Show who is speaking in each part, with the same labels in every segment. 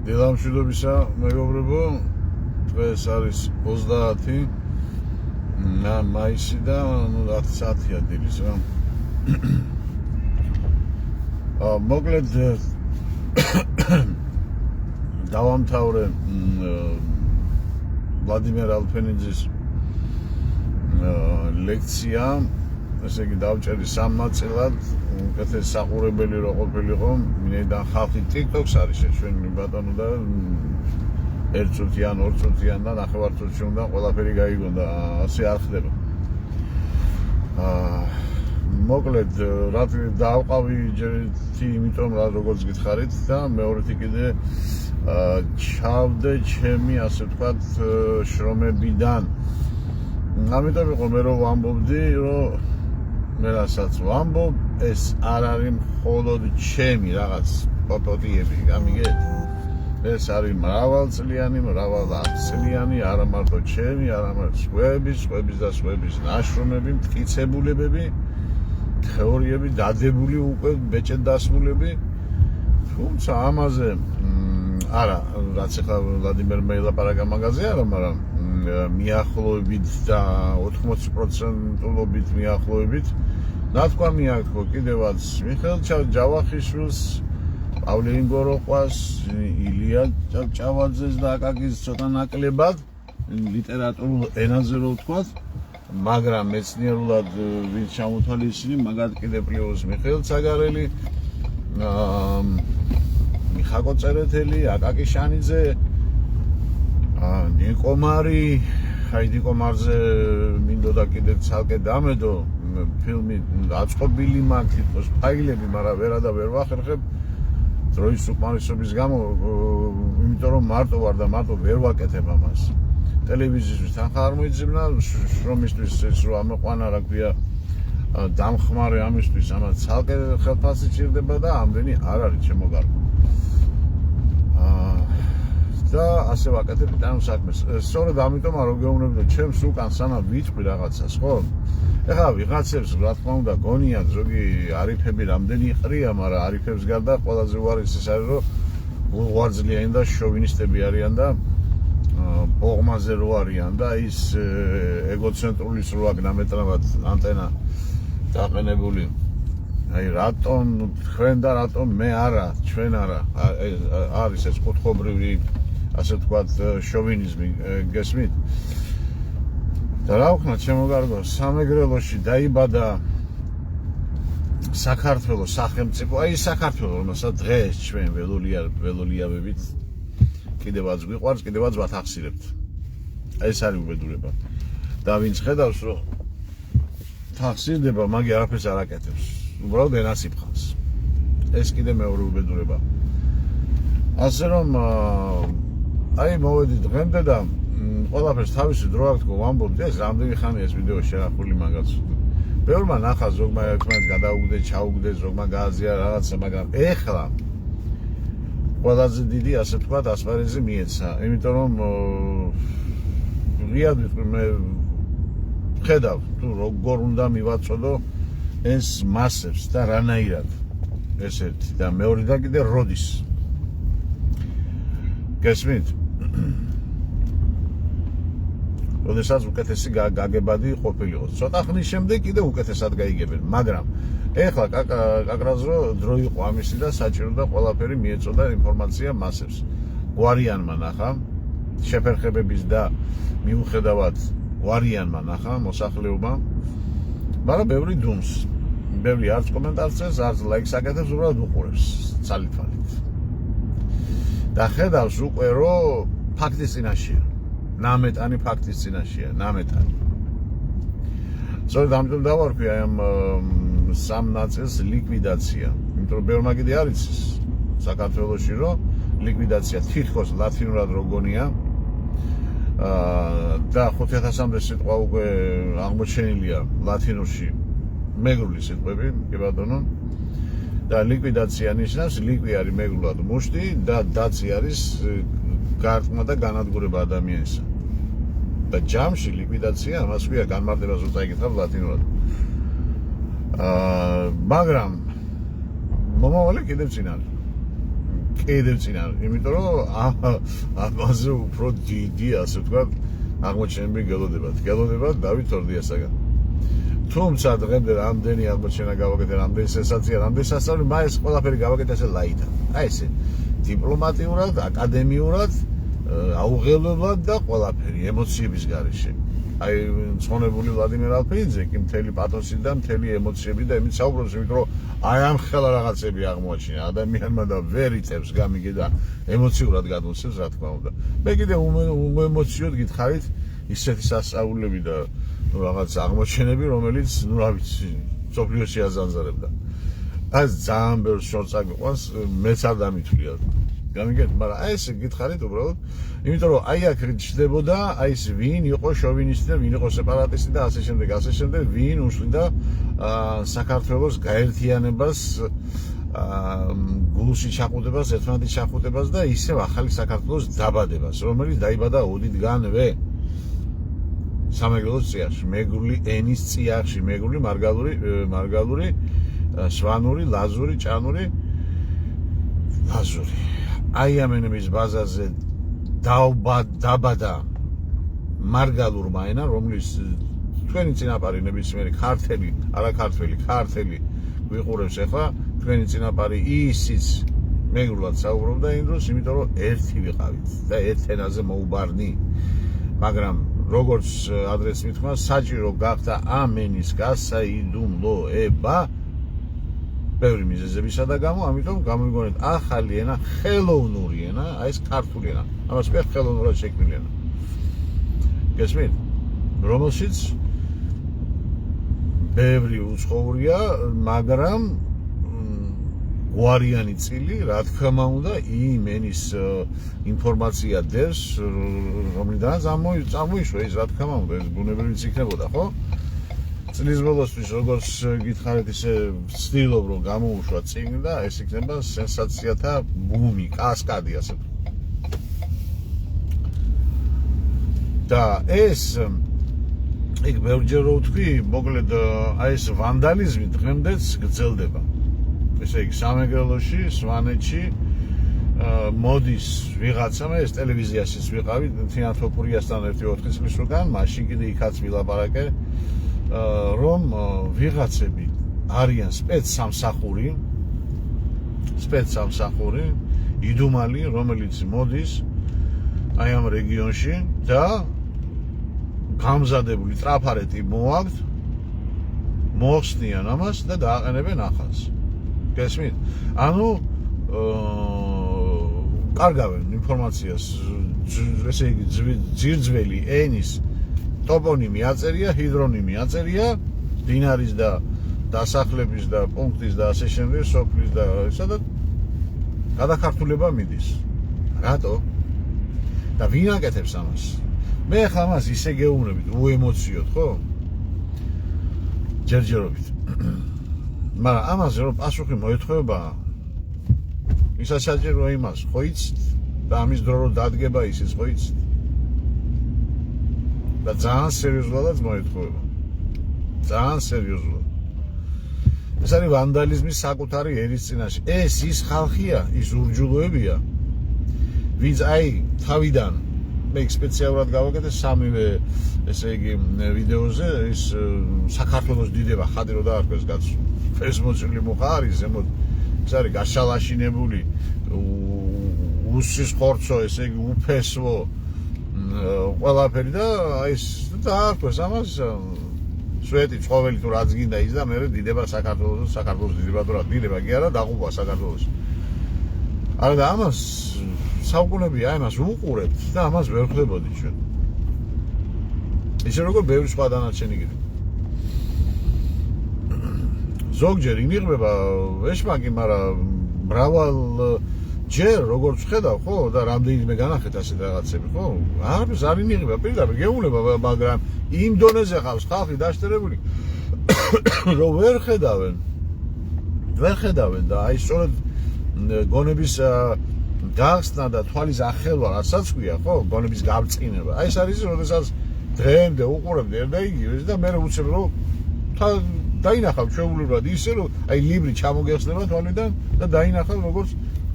Speaker 1: დილამშვიდობისა, მეგობრებო, დღეს არის 30 მაისი და 10 საათია დილის რა. მოკლედ დავამთავრე ვლადიმერ ალფენიძის ლექცია, ესე იგი დავჭერი 3 ნაწილად, უკეთეს საყურებელი რო ყოფილიყო, მინდან ხალხი TikTok-ს არის ჩვენ ბატონო და 1 წუთიან, 2 წუთიან და 9 წუთში უნდა ყველაფერი გაიგონდა, ასე არ ხდება. მოკლედ რატო დავყავი ჯერეთი, იმიტომ რა როგორც გითხარით და მეორეთი კიდე ჩავდე ჩემი ასე ვთქვათ შრომებიდან. ამიტომ იყო მე რომ ვამბობდი, რომ მე რასაც ვამბობ, ეს არ არის მხოლოდ ჩემი რაღაც პოტოტიები, გამიგეთ? ეს არის მრავალწლიანი, მრავალარცლიანი, არა მარტო ჩემი, არა მარტო სხვების და სხვების ნაშრომები, მტკიცებულებები, თეორიები, დადებული უკვე ბეჭედ დასმულები. თუმცა ამაზე არა, რაც ახლა ვლადიმერ მეილაპარაკა მაგაზე არა, მაგრამ მიახლოებით და 80%-ობით მიახლოებით ნათქვამი აქვს კიდევაც მიხეილ ჯავახიშვილს, პავლე ინგოროყვას, ილია ჭავჭავაძეს და აკაკის ცოტა ნაკლებად ლიტერატურულ ენაზე რო ვთქვათ, მაგრამ მეცნიერულად ვინც ჩამოთვალისწინე, მაგათ კიდე პლუს მიხეილ ცაგარელი, მიხაკო წერეთელი, აკაკი შანიძე, ნიკო მარი, ნიკო მარზე მინდოდა კიდე ცალკე დამედო, ფილმი აწყობილი მაქვს, თითქოს ფაილები, მაგრამ ვერა და ვერ ვახერხებ დროის უკმარისობის გამო, იმიტომ რომ მარტო ვარ და მარტო ვერ ვაკეთებ ამას. ტელევიზიისთვის თანხა არ მოიძებნა, შრომისთვის ეს რო ამოყვანა, რა ქვია, დამხმარე ამისთვის, ამას ცალკე ხელფასი ჭირდება და ამდენი არ არის ჩემო გარკვეულ. და ასე ვაკეთებ ამ საქმეს. სწორედ ამიტომ არ გეუბნებოდე ჩემს უკან სანამ ვიწყვი რაღაცას, ხო? ეხლა ვიღაცებს რა თქმა უნდა გონიათ ზოგი არიფები რამდენი ყრია, მაგრამ არიფებს გარდა ყველაზე უარესი ის არის, რომ უღვარძლიანი და შოვინისტები არიან და ბოღმაზე რო არიან და ის ეგოცენტრული სრულ აქვს ნამეტრალად ანტენა დაყენებული. აი რატომ თქვენ და რატომ მე არა, ჩვენ არა, არის ეს კუთხობრივი ასე ვთქვათ შოვინიზმი, გესმით? და რა ვქნა ჩემო კარგო, სამეგრელოში დაიბადა საქართველოს სახელმწიფო, აი საქართველო, რომელსაც დღეს ჩვენ ველოლიავებით კიდევაც გვიყვარს, კიდევაც ვათახსირებთ. ეს არის უბედურება. და ვინც ხედავს, რომ თახსირდება, მაგი არაფერს არ აკეთებს. უბრალოდ ენას იფხავს. ეს კიდე მეორე უბედურება. ასე რომ აი მოვედი დღემდე და ყველაფერს თავისი დრო აქვს, ვამბობთ, ეს რამდენი ხანია ეს ვიდეო შენახული მაგაც. ბევრმა ნახა, ზოგმა ერთმანეთს გადაუგდე, ჩაუგდე, ზოგმა გააზია რაღაცა, მაგრამ ეხლა ყველაზე დიდი ასე ვთქვათ ასპარეზი მიეცა, იმიტომ რომ ღიად ვიტყვი მე ხედავ თუ როგორ უნდა მივაწოდო ეს მასებს და რანაირად. ეს ერთი და მეორე და კიდე როდის. გესმით? როდესაც უკეთესი გაგებადი ყოფილიყო. ცოტა ხნის შემდეგ კიდე უკეთესად გაიგებენ, მაგრამ ეხლა კაკრას რო დრო იყო ამისი და საჭირო და ყველაფერი მიეწოდა ინფორმაცია მასებს. გვარიანმა ნახა შეფერხებების და მიუხედავად გვარიანმა ნახა მოსახლეობა, მაგრამ ბევრი დუმს, ბევრი არც კომენტარს წეს, არც ლაიქს აკეთებს, უბრალოდ უყურებს ცალ-თვალით. და ხედავს უკვე რომ ფაქტის წინაშეა. ნამეტანი ფაქტის წინაშეა, ნამეტანი. სწორედ ამიტომ დავარქვი აი ამ 3 ნაწილს ლიკვიდაცია. იმიტომ რომ ბევრმა კიდე არ იცის საქართველოში რომ ლიკვიდაცია თითქოს ლათინურად რო გონია და 5000-მდე სიტყვა უკვე აღმოჩენილია ლათინურში მეგრული სიტყვები, კი ბატონო. და ლიკვიდაცია ნიშნავს, ლიკვი არის მეგრულად მუშტი და დაცი არის გარტყმა და განადგურება ადამიანისა. და ჯამში ლიკვიდაცია, ამას ქვია განმარტებას რო წაიკითხავ ლათინურად. მაგრამ მომავალი კიდევ წინ არის. კიდევ წინა, იმიტომ რომ ამაზე უფრო დიდი, ასე ვთქვათ, აღმოჩენები გელოდებათ დავით ორდიასაგან. თუმცა დღემდე რამდენი აღმოჩენა გავაკეთე, რამდენი სენსაცია, რამდენი სასწაული, მაინც ყველაფერი გავაკეთე ასე ლაითად. აი ესე დიპლომატიურად, აკადემიურად, აუღელებლად და ყველაფერი ემოციების გარეშე. აი მწონებული ვლადიმერ ალფეიძე კი მთელი პათოსით და მთელი ემოციები და იმით საუბრობს, იმიტომ რომ აი ამ ხელა რაღაცები აღმოაჩინა ადამიანმა და ვერ იწევს გამიგე და ემოციურად გადმოსცემს, რა თქმა უნდა. მე კიდე უმემოციოდ გითხარით ისეთი სასწაულები და რაღაც აღმოჩენები, რომელიც, ну, რა ვიცი, სოფლიოში აზანზარებდა. აი ძალიან ბევრ შორს აგვიყვანს, მეც არ დამითვლია. გამიგეთ, მაგრამ აი ეს გითხარით უბრალოდ, იმიტომ რომ აი აქ ჩნდებოდა აი ეს ვინ იყო შოვინისტი და ვინ იყო სეპარატისტი და ასე შემდეგ, ვინ უშლიდა საქართველოს გაერთიანებას, გულში ჩაყუდებას, ერთმანეთის ჩაყუდებას და ისევ ახალი საქართველოს დაბადებას, რომელიც დაიბადა ოდითგანვე სამეგრელოს წიაღში, მეგრული ენის წიაღში, მეგრული, მარგალური, სვანური, ლაზური, ჭანური, ლაზური. აი ამ ენების ბაზაზე დაბადა მარგალურმა ენა, რომლის თქვენი წინაპარი ნებისმიერი ქართველი, არა ქართველი, ქართველი ვიყურებს ახლა, თქვენი წინაპარი ისიც მეგრულად საუბრობდა იმ დროს, იმიტომ რომ ერთი ვიყავით და ერთ ენაზე მოუბარნი, მაგრამ როგორც ადრეს მithმა, საჭირო გახდა ამ ენის გასაიდუმლოება ბევრი მიზეზებისა და გამო, ამიტომ გამოვიგონეთ ახალი ენა, ხელოვნური ენა, აი ეს ქართული ენა. ამას ვიყავ ხელოვნურად შექმნილი ენა. გესმით? რომელშიც ბევრი უცხოურია, მაგრამ გვარიანი წილი, რა თქმა უნდა, იმ ენის ინფორმაცია დევს, რომლიდანაც წამოიშვა ის, რა თქმა უნდა, ეს ბუნებრივიც იქნებოდა, ხო? წლის ბოლოსთვის როგორც გითხარით, ისე ვცდილობ რომ გამოუშვა წიგნი და ეს იქნება სენსაციათა ბუმი, კასკადი ასე. და ეს იქ ბევრჯერ რო ვთქვი, მოკლედ აი ეს ვანდალიზმი დღემდეც გრძელდება. ესე იგი სამეგრელოში, სვანეთში მოდის ვიღაცა, მე ეს ტელევიზიაშიც ვიყავი, თიანთ თოფურიასთან ერთი 4 წლის უკან, მაშინ კიდე იქაც ვილაპარაკე, რომ ვიღაცები არიან სპეცსამსახური, იდუმალი, რომელიც მოდის აი ამ რეგიონში და გამზადებული ტრაფარეტი მოაქვთ, მოხსნიან ამას და დააყენებენ ახალს. გესმით? ანუ კარგავენ ინფორმაციას, ესე იგი ძირძველი ენის ტოპონიმი აწერია, ჰიდრონიმი აწერია, დინარის და დასახლების და პუნქტის და ასე შემდეგ, სოფლის და სადაც გადაქართულება მიდის. რატო? და ვინ აკეთებს ამას? მე ახლა ამას ისე გეუბნებით, უემოციოდ, ხო? ჯერჯერობით. მაგრამ ამაზე რომ პასუხი მოეთხოვება, ისაც საჭირო იმას, ხო იცით? და ამის დრო რომ დადგება ისიც, ხო იცით? და ძალიან სერიოზულადაც მოეთხოვება. ძალიან სერიოზულად. ეს არის ვანდალიზმის საკუთარი ერის წინაშე. ეს ის ხალხია, ის ურჯულოებია, ვინც აი თავიდან მე სპეციალურად გავაკეთე სამივე, ესე იგი, ვიდეოზე ის საქართველოს დიდება ხადი რო დაარქვეს გაც ფესმოწილი მუხა არის ზემოთ, ეს არის გაშალაშინებული, უსის ხორცო, ესე იგი, უფესო ყველაფერი და აი ეს დაარქვეს ამას სვეტი, ცხოველი თუ რაც გინდა ის და მე დიდება საქართველოს დიდება თუ რა, დიდება კი არა, დაღუპვა საქართველოს. არა და ამას საუკუნეები აი მას უყურებთ და ამას ვერ ხვდებოდი ჩვენ. ისე როგორ ბევრი სხვა დანარჩენი კიდე. ზოგჯერ ინიღბება ეშმაკი, მაგრამ მრავალ ჯერ როგორც ხედავ, ხო, და რამდენიმე განახეთ ასეთ რაღაცები, ხო? არაფერს არ ინიღბება, პირდაპირ გეუბნება, მაგრამ იმ დონეზე ხავს ხალხი დაშტერებული, რომ ვერ ხედავენ და აი სწორედ გონების გახსნა და თვალის ახელვა, რასაც ქვია, ხო, გონების გავწყინება. აი ეს არის, როდესაც დღემდე უყურებდი ერთ და იგივეს და მე უცებ რომ დაინახავ ჩვეულებრივად ისე, რომ აი ლიბრი ჩამოგეხსნება თვალიდან და დაინახავ როგორც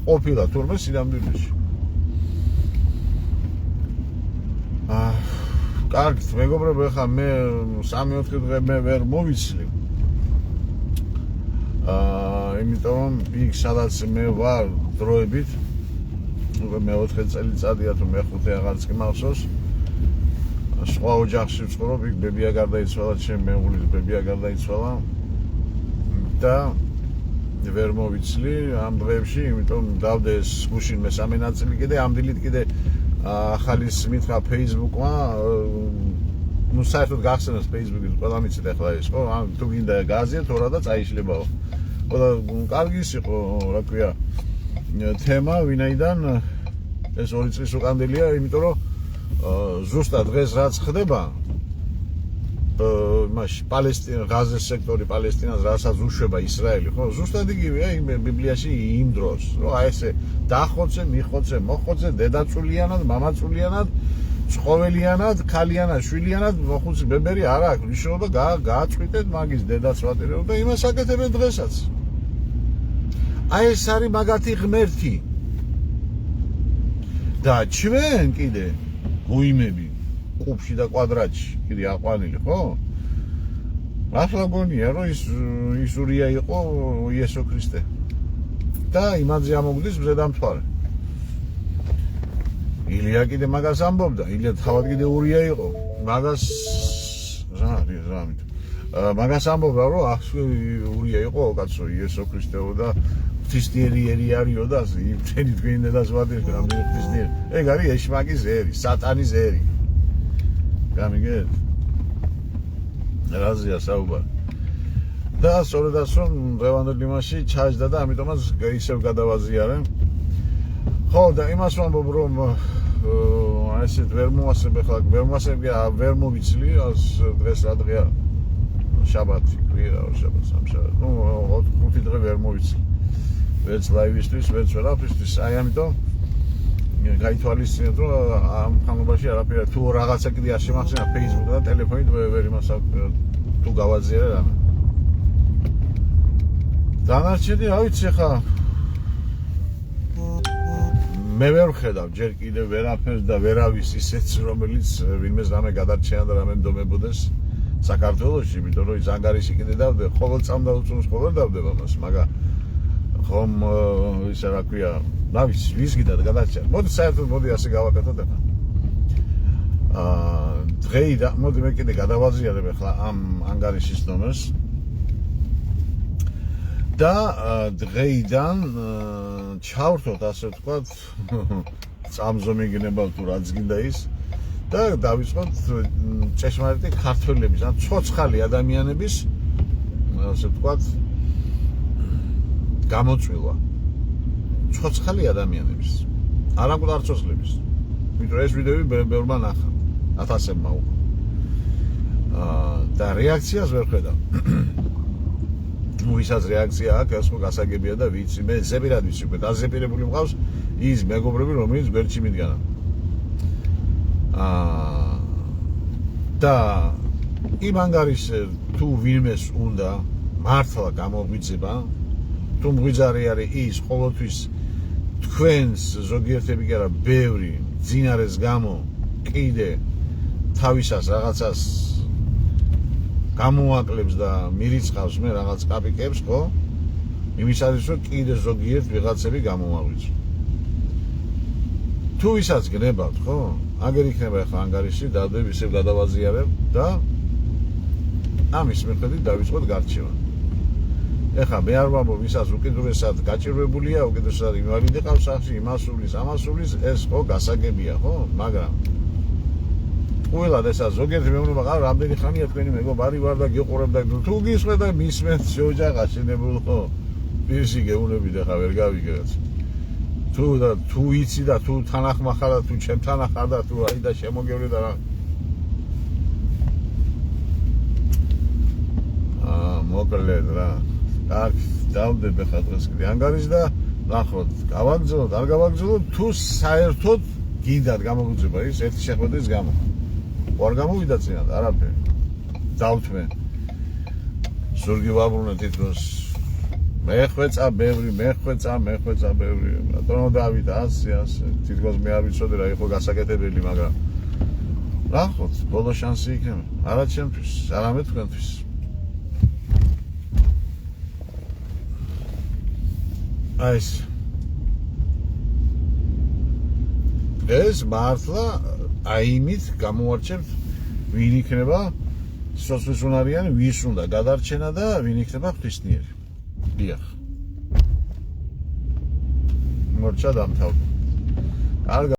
Speaker 1: ყოფილა თურმე სინამდვილეში. კარგით, მეგობრებო, ეხლა მე 3-4 დღე მე ვერ მოვიცლი. იმიტომ იქ სადაც მე ვარ დროებით, უკვე მე 4 წელიწადია თუ მე 5 აღარც კი მახსოვს. სხვა ოჯახში ვცხოვრობ, იქ ბებია გარდაიცვალა, ჩემი მეუღლის ბებია გარდაიცვალა და ვერ მოვიცლი ამ დღეებში, იმიტომ დავდეს გუშინ მესამე ნაწილი კიდე, ამ დილით კიდე ახალის მითხრა Facebook-მა, ну საერთოდ გახსენოს Facebook-ით, ყველა მიცით ახლა ის, ხო? თუ გინდა გააზიეთ, თორა და წაიშლებაო. ყველა კარგის იყო, რა ქვია, თემა, ვინაიდან ეს 2 წლის უკანდელია, იმიტომ რომ ზუსტად დღეს რაც ხდება, მაშ პალესტინა, ღაზის სექტორი პალესტინას რასაც უშვება ისრაელი, ხო? ზუსტად იგივეა იმ ბიბლიაში იმ დროს, რომ აი ესე დახოცე, მიხოცე, მოხოცე, დედაწულიანად, მამაწულიანად, ცხოველიანად, ქალიანად, შვილიანად, მოხუცი ბებერი არ აქვს მნიშვნელობა, გააწყვიტეთ მაგის დედაც ვატირებო და იმას აკეთებენ დღესაც. აი ეს არის მაგათი ღმერთი. და ჩვენ კიდე გუიმები კუბში და კვადრატში კიდე აყვანილი, ხო? ახლა გონია რომ ის ურია იყო იესო ქრისტე. და იმაზე ამოგვდის მზედამთვარე. ილია კიდე მაგას ამბობდა, ილია თავად კიდე ურია იყო. მაგას მაგას ამბობდა რომ ურია იყო კაცო იესო ქრისტეო და ღვთისმსახურებელი არისო და იმჩენი თქვენი დედას ვადირებ რამდენი ღვთისმსახურებელი. ეგ არის ეშმაკის ერი, სატანის ერი. გამიგეთ? რაზეა საუბარი. და სწორედაც რომ დღევანდელ იმაში ჩაჯდა და ამიტომაც ისევ გადავაზიარე. ხო და იმას ვამბობ რომ ესეთ ვერ მოვასებ ახლა ვერ მოვიცლი დღეს რა დღეა შაბათი კვირა შაბათს სამშაბათს ნუ 5 დღე ვერ მოვიცლი ვერც ლაივისთვის ვერც ვერაფრისთვის აი ამიტომ გაითვალისწინეთ რომ ამ ხანობაში არაფერი თუ რაღაცა კიდე არ შემახსენა Facebook და ტელეფონით ვერ იმას თუ გავაზიარე რამე დანარჩენი რა ვიცი ხა მე ვერ ვხედავ ჯერ კიდე ვერაფერს და ვერავის ისეც რომელიც ვინმეს რამე გადარჩენა და რამე ნდომებოდეს საქართველოში იმიტომ რომ ის ანგარიში კიდე დავდე ყოველ წამ და უწუნს ყოველ დავდება მას მაგრამ ხომ ისა რა ქვია რა ვიცი ვის გიდა გადარჩენა მოდი საერთოდ მოდი ასე გავაკეთოთ ახლა დღეიდან მოდი მე კიდე გადავაზიარებ ახლა ამ ანგარიშის ნომერს და დღეიდან ჩავრთოთ ასე ვთქვათ წამზომი გინებავ თუ რაც გინდა ის და დავიწყოთ ჭეშმარიტი ქართველების ან ცოცხალი ადამიანების ასე ვთქვათ გამოწვევა ცოცხალი ადამიანების არა მკვდარ ცოცხლების იმიტომ ეს ვიდეოები ბევრმა ნახა 1000-მა უკვე და რეაქციას ვერ ხედავ ვისაც რეაქცია აქვს, ეს ხო გასაგებია და ვიცი, მე ზეპირად ვიცი, უკვე დაზეპირებული მყავს ის მეგობრები, რომელიც გვერდში მიდგანა. და იმ ანგარიშზე თუ ვინმეს უნდა მართლა გამოგვიძება, თუ მღვიძარი არის ის ყოველთვის თქვენს ზოგიერთები კი არა, ბევრი ძინარეს გამო კიდე თავისას რაღაცას გამოაკლებს და მირიცხავს მე რაღაც კაპიკებს, ხო? იმისათვის რომ კიდე ზოგიერთ ვიღაცები გამომაღვიძო. თუ ვისაც გნებავთ, ხო? აგერ იქნება ახლა ანგარიში, დავდებ ისევ გადავაზიარებ და ამის მიხედვით დავიწყოთ გარჩევა. ეხლა მე არ ვამბობ ვისაც უკიდურესად გაჭირვებულია, უკიდურესად ინვალიდი ყავს სახში, იმასulis, ამასulis, ეს ხო გასაგებია, ხო? მაგრამ ყველად ესა ზოგიერთი მეუბნება ყავს რამდენი ხანია თქვენი მეგობარი ვარ და გიყურებ და თუ გისმენთ და მისმენთ ოჯახა შენებულ ხო პირში გეუნებით ახლა ვერ გავიგეთ თუ იცი და თუ თანახმა ხარ და თუ ჩემთან ხარ და თუ აი და შემოგევლე და რა მოკლედ რა კარგი დავდებ ახლა დღეს კიდე ანგარიშს და ნახოთ გავაგზავნოთ არ გავაგზავნოთ თუ საერთოდ გინდათ გამოგვიძება ის ერთი შეხვედრის გამო არ გამოვიდა წინათ არაფერი დავთმე ზურგი ვაბრუნე თითქოს მეხვეწა ბევრი, რატომ დავით 100 თითქოს მე არ ვიცოდი რა იყო გასაკეთებელი, მაგრამ ნახოთ, ბოლო შანსი იქნება. არა ჩემთვის, არამედ თქვენთვის. აი ეს მართლა აიმით გამოვარჩევთ ვინ იქნება სოციალისტუნარიანი, ვის უნდა გადარჩენა და ვინ იქნება ღვთისმიერი. დიახ. მორჩა დამთავრდა.